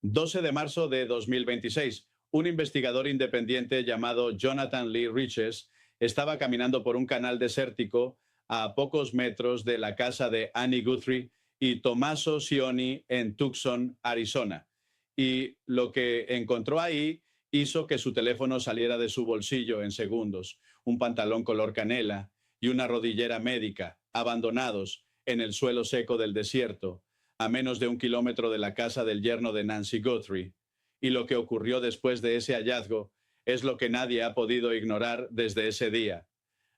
12 de marzo de 2026, un investigador independiente llamado Jonathan Lee Riches estaba caminando por un canal desértico a pocos metros de la casa de Annie Guthrie y Tommaso Cioni en Tucson, Arizona. Y lo que encontró ahí hizo que su teléfono saliera de su bolsillo en segundos: un pantalón color canela y una rodillera médica, abandonados en el suelo seco del desierto, a menos de 1 kilómetro de la casa del yerno de Nancy Guthrie. Y lo que ocurrió después de ese hallazgo es lo que nadie ha podido ignorar desde ese día.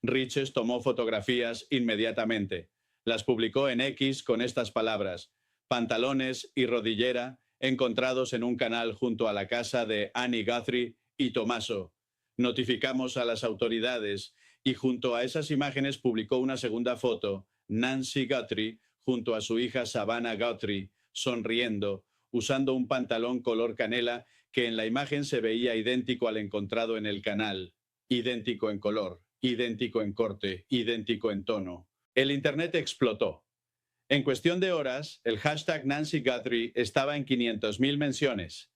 Riches tomó fotografías inmediatamente. Las publicó en X con estas palabras: pantalones y rodillera encontrados en un canal junto a la casa de Annie Guthrie y Tommaso. Notificamos a las autoridades, y junto a esas imágenes publicó una segunda foto: Nancy Guthrie junto a su hija Savannah Guthrie, sonriendo, usando un pantalón color canela que en la imagen se veía idéntico al encontrado en el canal. Idéntico en color, idéntico en corte, idéntico en tono. El Internet explotó. En cuestión de horas, el hashtag Nancy Guthrie estaba en 500.000 menciones.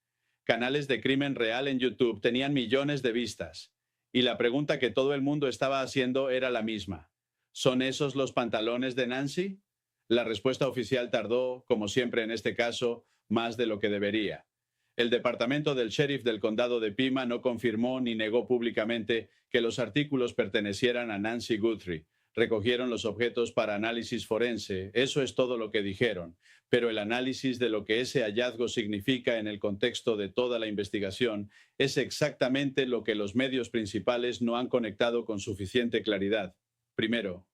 Canales de crimen real en YouTube tenían millones de vistas. Y la pregunta que todo el mundo estaba haciendo era la misma: ¿son esos los pantalones de Nancy? La respuesta oficial tardó, como siempre en este caso, más de lo que debería. El departamento del sheriff del condado de Pima no confirmó ni negó públicamente que los artículos pertenecieran a Nancy Guthrie. Recogieron los objetos para análisis forense, eso es todo lo que dijeron, pero el análisis de lo que ese hallazgo significa en el contexto de toda la investigación es exactamente lo que los medios principales no han conectado con suficiente claridad. Primero,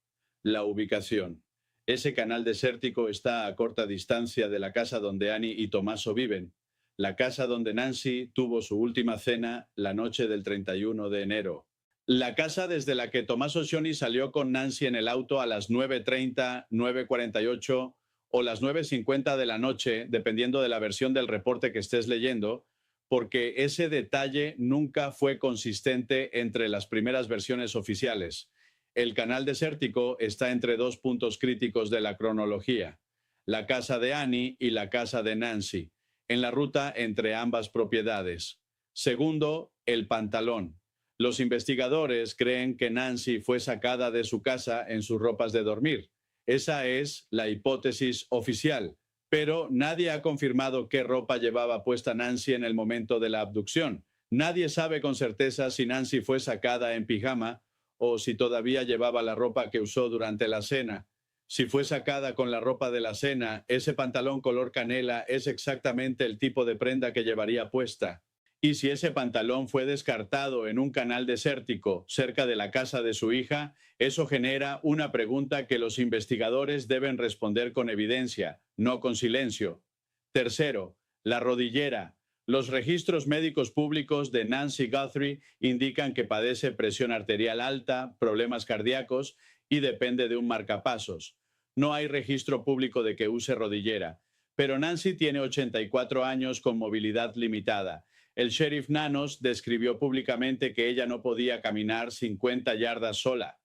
la ubicación. Ese canal desértico está a corta distancia de la casa donde Annie y Tommaso viven, la casa donde Nancy tuvo su última cena la noche del 31 de enero. La casa desde la que Tommaso Cioni salió con Nancy en el auto a las 9:30, 9:48 o las 9:50 de la noche, dependiendo de la versión del reporte que estés leyendo, porque ese detalle nunca fue consistente entre las primeras versiones oficiales. El canal desértico está entre dos puntos críticos de la cronología: la casa de Annie y la casa de Nancy, en la ruta entre ambas propiedades. Segundo, el pantalón. Los investigadores creen que Nancy fue sacada de su casa en sus ropas de dormir. Esa es la hipótesis oficial, pero nadie ha confirmado qué ropa llevaba puesta Nancy en el momento de la abducción. Nadie sabe con certeza si Nancy fue sacada en pijama o si todavía llevaba la ropa que usó durante la cena. Si fue sacada con la ropa de la cena, ese pantalón color canela es exactamente el tipo de prenda que llevaría puesta. Y si ese pantalón fue descartado en un canal desértico cerca de la casa de su hija, eso genera una pregunta que los investigadores deben responder con evidencia, no con silencio. Tercero, la rodillera. Los registros médicos públicos de Nancy Guthrie indican que padece presión arterial alta, problemas cardíacos y depende de un marcapasos. No hay registro público de que use rodillera, pero Nancy tiene 84 años con movilidad limitada. El sheriff Nanos describió públicamente que ella no podía caminar 50 yardas sola.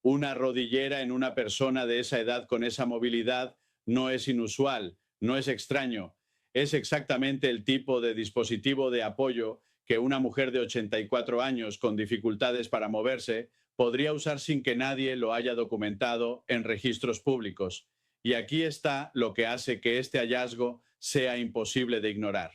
Una rodillera en una persona de esa edad con esa movilidad no es inusual, no es extraño. Es exactamente el tipo de dispositivo de apoyo que una mujer de 84 años con dificultades para moverse podría usar sin que nadie lo haya documentado en registros públicos. Y aquí está lo que hace que este hallazgo sea imposible de ignorar: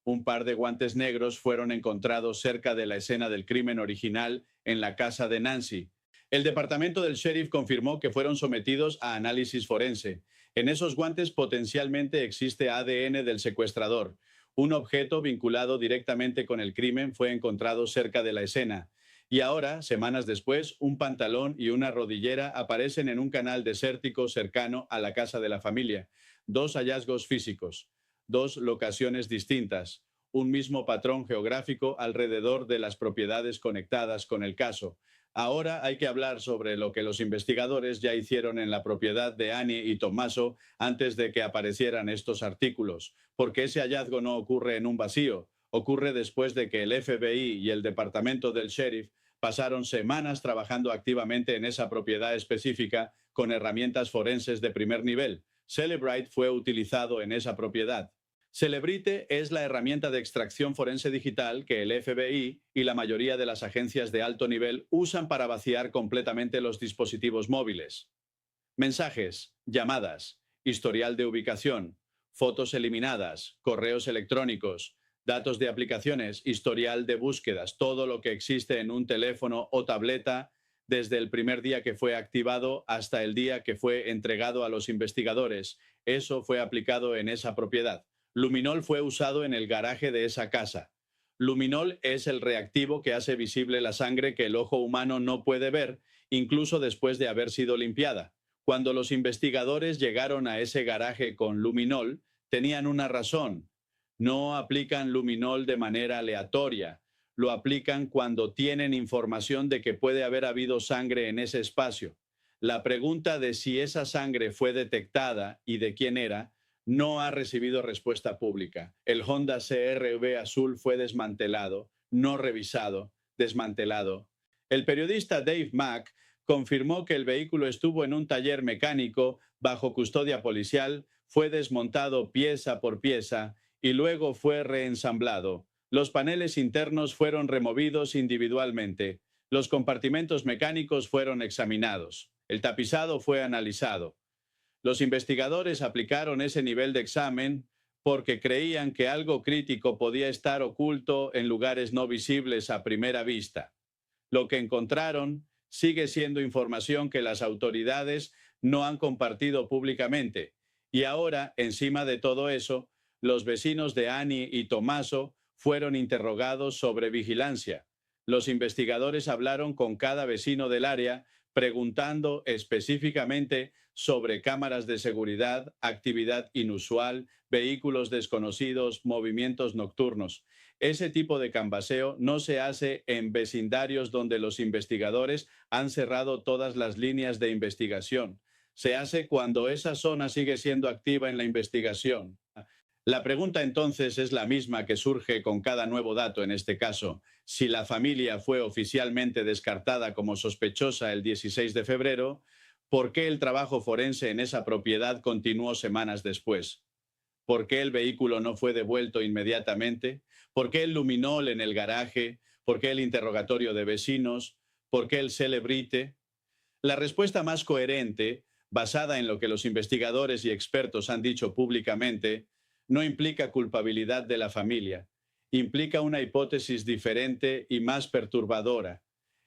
un par de guantes negros fueron encontrados cerca de la escena del crimen original en la casa de Nancy. El departamento del sheriff confirmó que fueron sometidos a análisis forense. En esos guantes potencialmente existe ADN del secuestrador. Un objeto vinculado directamente con el crimen fue encontrado cerca de la escena. Y ahora, semanas después, un pantalón y una rodillera aparecen en un canal desértico cercano a la casa de la familia. Dos hallazgos físicos, dos locaciones distintas, un mismo patrón geográfico alrededor de las propiedades conectadas con el caso. Ahora hay que hablar sobre lo que los investigadores ya hicieron en la propiedad de Annie y Tommaso antes de que aparecieran estos artículos, porque ese hallazgo no ocurre en un vacío, ocurre después de que el FBI y el departamento del sheriff pasaron semanas trabajando activamente en esa propiedad específica con herramientas forenses de primer nivel. Cellebrite fue utilizado en esa propiedad. Celebrite es la herramienta de extracción forense digital que el FBI y la mayoría de las agencias de alto nivel usan para vaciar completamente los dispositivos móviles. Mensajes, llamadas, historial de ubicación, fotos eliminadas, correos electrónicos, datos de aplicaciones, historial de búsquedas, todo lo que existe en un teléfono o tableta desde el primer día que fue activado hasta el día que fue entregado a los investigadores. Eso fue aplicado en esa propiedad. Luminol fue usado en el garaje de esa casa. Luminol es el reactivo que hace visible la sangre que el ojo humano no puede ver, incluso después de haber sido limpiada. Cuando los investigadores llegaron a ese garaje con luminol, tenían una razón. No aplican luminol de manera aleatoria. Lo aplican cuando tienen información de que puede haber habido sangre en ese espacio. La pregunta de si esa sangre fue detectada y de quién era no ha recibido respuesta pública. El Honda CR-V azul fue desmantelado, no revisado, desmantelado. El periodista Dave Mack confirmó que el vehículo estuvo en un taller mecánico bajo custodia policial, fue desmontado pieza por pieza y luego fue reensamblado. Los paneles internos fueron removidos individualmente. Los compartimentos mecánicos fueron examinados. El tapizado fue analizado. Los investigadores aplicaron ese nivel de examen porque creían que algo crítico podía estar oculto en lugares no visibles a primera vista. Lo que encontraron sigue siendo información que las autoridades no han compartido públicamente. Y ahora, encima de todo eso, los vecinos de Annie y Tommaso fueron interrogados sobre vigilancia. Los investigadores hablaron con cada vecino del área, preguntando específicamente sobre cámaras de seguridad, actividad inusual, vehículos desconocidos, movimientos nocturnos. Ese tipo de canvasseo no se hace en vecindarios donde los investigadores han cerrado todas las líneas de investigación. Se hace cuando esa zona sigue siendo activa en la investigación. La pregunta entonces es la misma que surge con cada nuevo dato en este caso. Si la familia fue oficialmente descartada como sospechosa el 16 de febrero, ¿por qué el trabajo forense en esa propiedad continuó semanas después? ¿Por qué el vehículo no fue devuelto inmediatamente? ¿Por qué el luminol en el garaje? ¿Por qué el interrogatorio de vecinos? ¿Por qué el Celebrite? La respuesta más coherente, basada en lo que los investigadores y expertos han dicho públicamente, no implica culpabilidad de la familia. Implica una hipótesis diferente y más perturbadora.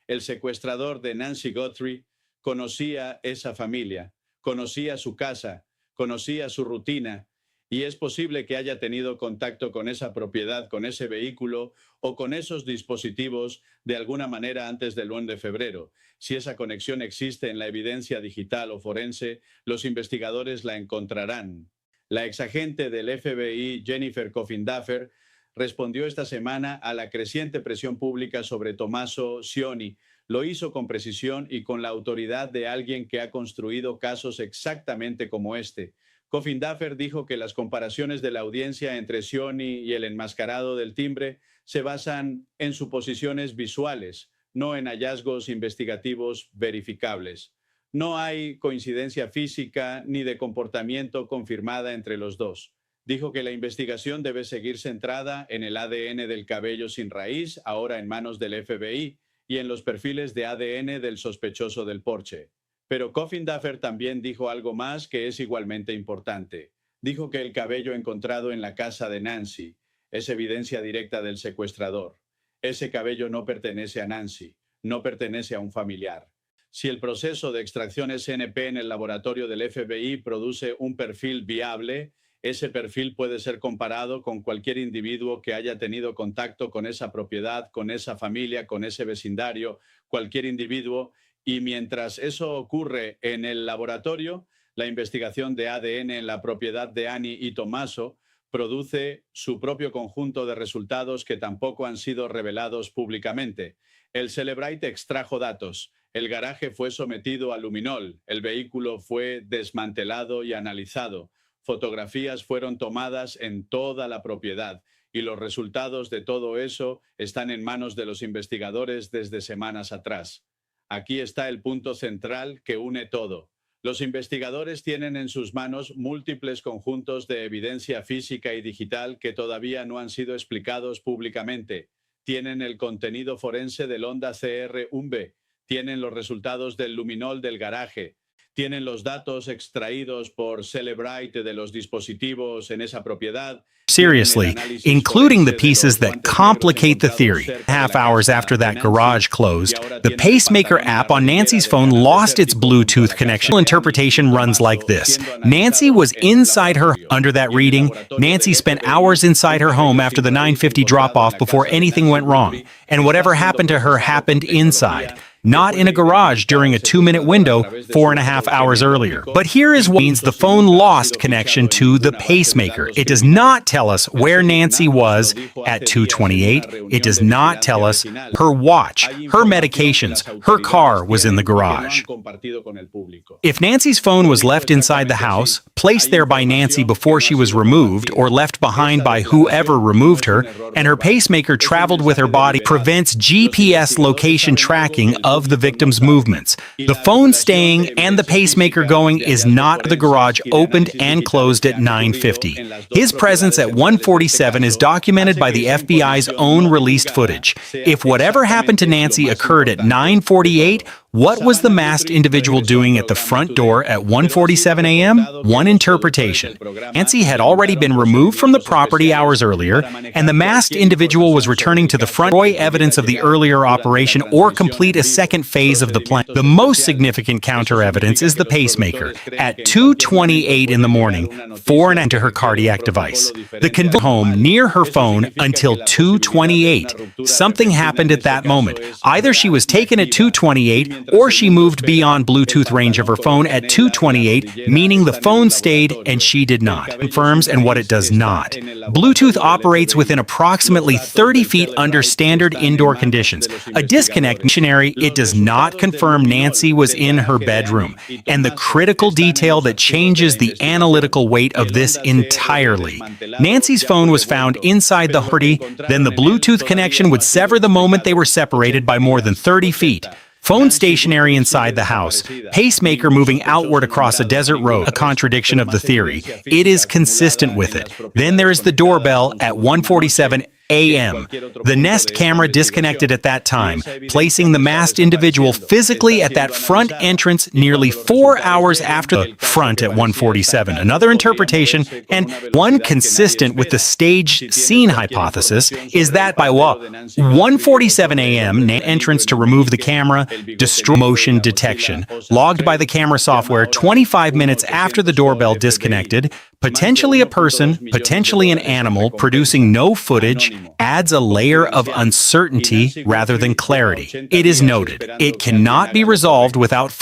El secuestrador de Nancy Guthrie conocía esa familia, conocía su casa, conocía su rutina, y es posible que haya tenido contacto con esa propiedad, con ese vehículo o con esos dispositivos de alguna manera antes del 1 de febrero. Si esa conexión existe en la evidencia digital o forense, los investigadores la encontrarán. La exagente del FBI, Jennifer Coffin Duffer, respondió esta semana a la creciente presión pública sobre Tommaso Cioni. Lo hizo con precisión y con la autoridad de alguien que ha construido casos exactamente como este. Coffin Duffer dijo que las comparaciones de la audiencia entre Cioni y el enmascarado del timbre se basan en suposiciones visuales, no en hallazgos investigativos verificables. No hay coincidencia física ni de comportamiento confirmada entre los dos. Dijo que la investigación debe seguir centrada en el ADN del cabello sin raíz, ahora en manos del FBI, y en los perfiles de ADN del sospechoso del Porsche. Pero Coffin Duffer también dijo algo más que es igualmente importante. Dijo que el cabello encontrado en la casa de Nancy es evidencia directa del secuestrador. Ese cabello no pertenece a Nancy, no pertenece a un familiar. Si el proceso de extracción SNP en el laboratorio del FBI produce un perfil viable, ese perfil puede ser comparado con cualquier individuo que haya tenido contacto con esa propiedad, con esa familia, con ese vecindario, cualquier individuo. Y mientras eso ocurre en el laboratorio, la investigación de ADN en la propiedad de Annie y Tommaso produce su propio conjunto de resultados que tampoco han sido revelados públicamente. El Celebrite extrajo datos. El garaje fue sometido a luminol. El vehículo fue desmantelado y analizado. Fotografías fueron tomadas en toda la propiedad y los resultados de todo eso están en manos de los investigadores desde semanas atrás. Aquí está el punto central que une todo. Los investigadores tienen en sus manos múltiples conjuntos de evidencia física y digital que todavía no han sido explicados públicamente. Tienen el contenido forense del Honda CR-1B, tienen los resultados del luminol del garaje, tienen los datos extraídos por Cellebrite de los dispositivos en esa propiedad. Seriously, including the pieces that complicate the theory. Half hours after that garage closed, the Pacemaker app on Nancy's phone lost its Bluetooth connection. Interpretation runs like this. Nancy was inside her. Under that reading, Nancy spent hours inside her home after the 9:50 drop-off before anything went wrong, and whatever happened to her happened inside, not in a garage during a 2-minute window 4.5 hours earlier. But here is what means the phone lost connection to the Pacemaker. It does not tell us where Nancy was at 2:28. It does not tell us her watch, her medications, her car was in the garage. If Nancy's phone was left inside the house, placed there by Nancy before she was removed, or left behind by whoever removed her, and her pacemaker traveled with her body, prevents GPS location tracking of the victim's movements. The phone staying and the pacemaker going is not the garage opened and closed at 9:50. His presence at 1:47 is documented by the FBI's own released footage. If whatever happened to Nancy occurred at 9:48, what was the masked individual doing at the front door at 1:47 a.m.? One interpretation. Nancy had already been removed from the property hours earlier, and the masked individual was returning to the front to destroy evidence of the earlier operation or complete a second phase of the plan. The most significant counter evidence is the pacemaker. At 2:28 in the morning, foreign into her cardiac device. The home near her phone until 2:28. Something happened at that moment. Either she was taken at 2:28 or she moved beyond Bluetooth range of her phone at 2:28, meaning the phone stayed and she did not. Confirms and what it does not. Bluetooth operates within approximately 30 feet under standard indoor conditions. A disconnect missionary, it does not confirm Nancy was in her bedroom. And the critical detail that changes the analytical weight of this entirely. Nancy's phone was found inside the property, then the Bluetooth connection would sever the moment they were separated by more than 30 feet. Phone stationary inside the house, pacemaker moving outward across a desert road, a contradiction of the theory. It is consistent with it. Then there is the doorbell at 1:47 a.m. The Nest camera disconnected at that time, placing the masked individual physically at that front entrance nearly 4 hours after the front at 1:47. Another interpretation, and one consistent with the staged scene hypothesis, is that by 1:47 a.m. entrance to remove the camera, destroy motion detection, logged by the camera software 25 minutes after the doorbell disconnected, potentially a person, potentially an animal, producing no footage, adds a layer of uncertainty rather than clarity. It is noted, it cannot be resolved without